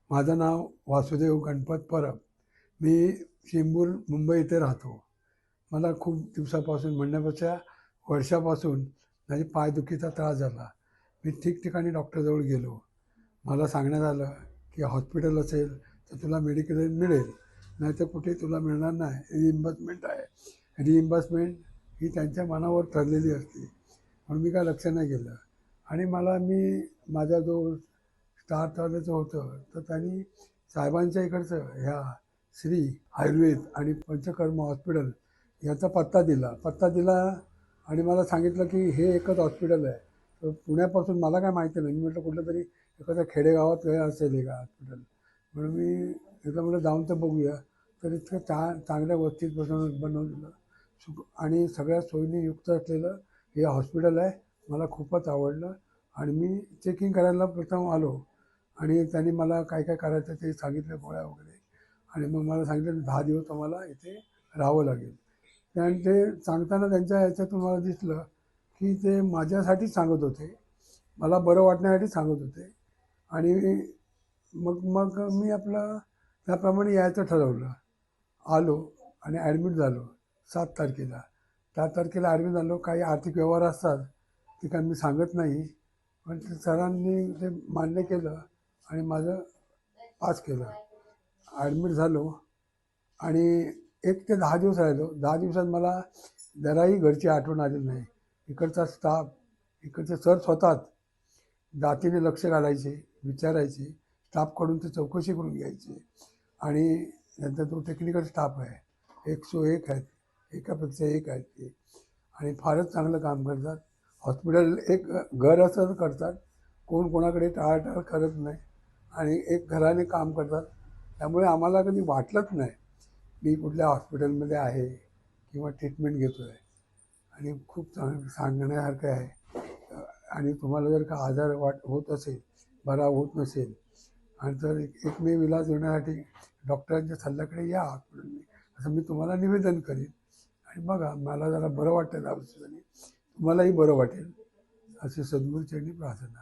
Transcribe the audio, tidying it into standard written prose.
माझं नाव वासुदेव गणपत परब. मी चेंबूर मुंबई इथे राहतो. मला खूप दिवसापासून म्हणण्यापेक्षा वर्षापासून माझी पायदुखीचा त्रास झाला. मी ठिकठिकाणी डॉक्टरजवळ गेलो. मला सांगण्यात आलं की हॉस्पिटल असेल तर तुला मेडिकल एड मिळेल, नाहीतर कुठे तुला मिळणार नाही, रिइम्बर्समेंट आहे. रिइम्बर्समेंट ही त्यांच्या मनावर ठरलेली असते, म्हणून मी काय लक्ष नाही केलं. आणि माझा जो स्टार चालवायचं होतं, तर त्यांनी साहेबांच्या इकडचं ह्या श्री आयुर्वेद आणि पंचकर्म हॉस्पिटल याचा पत्ता दिला आणि मला सांगितलं की हे एकच हॉस्पिटल आहे. तर पुण्यापासून मला काय माहिती नाही. मी म्हटलं कुठलं तरी एखाद्या खेडेगावात हे असेल हे का हॉस्पिटल, म्हणून मी एकदा म्हटलं जाऊन तर बघूया. तर इतकं चांगल्या वस्तीत बनवलेलं आणि सगळ्या सोयीने युक्त असलेलं हे हॉस्पिटल आहे. मला खूपच आवडलं आणि मी चेकिंग करायला प्रथम आलो आणि त्यांनी मला काय काय करायचं ते सांगितलं, गोळ्या वगैरे. आणि मग मला सांगितलं 10 दिवस आम्हाला इथे राहावं लागेल. आणि ते सांगताना त्यांच्या ह्याच्यातून मला दिसलं की ते माझ्यासाठीच सांगत होते, मला बरं वाटण्यासाठी सांगत होते. आणि मग मग मी आपलं त्याप्रमाणे यायचं ठरवलं. आलो आणि ॲडमिट झालो 7 तारखेला. 7 तारखेला ॲडमिट झालो. काही आर्थिक व्यवहार असतात ते काय मी सांगत नाही, पण ते सरांनी ते मान्य केलं आणि माझं पास केलं. ॲडमिट झालो आणि 1 ते 10 दिवस राहिलो. 10 दिवसात मला जराही घरची आठवण आली नाही. इकडचा स्टाफ, इकडचे सर स्वतःच जातीने लक्ष घालायचे, विचारायचे, स्टाफकडून ते चौकशी करून घ्यायची. आणि नंतर तो टेक्निकल स्टाफ आहे, 101 आहेत, एकापेक्षा एक आहेत ते. आणि फारच चांगलं काम करतात. हॉस्पिटल एक घर असं करतात, कोण कोणाकडे टाळाटाळ करत नाही आणि एक घराने काम करतात. त्यामुळे आम्हाला कधी वाटलंच नाही मी कुठल्या हॉस्पिटलमध्ये आहे किंवा ट्रीटमेंट घेतो आहे. आणि खूप सांगण्यासारखं आहे. आणि तुम्हाला जर का आजार होत असेल, बरा होत नसेल, आणि तर एकमेव इलाज होण्यासाठी डॉक्टरांच्या सल्ल्याकडे या हॉस्पिटलने, असं मी तुम्हाला निवेदन करीन. आणि बघा, मला जरा बरं वाटेल औषधाने, तुम्हालाही बरं वाटेल, अशी सद्गुरूचरणी प्रार्थना.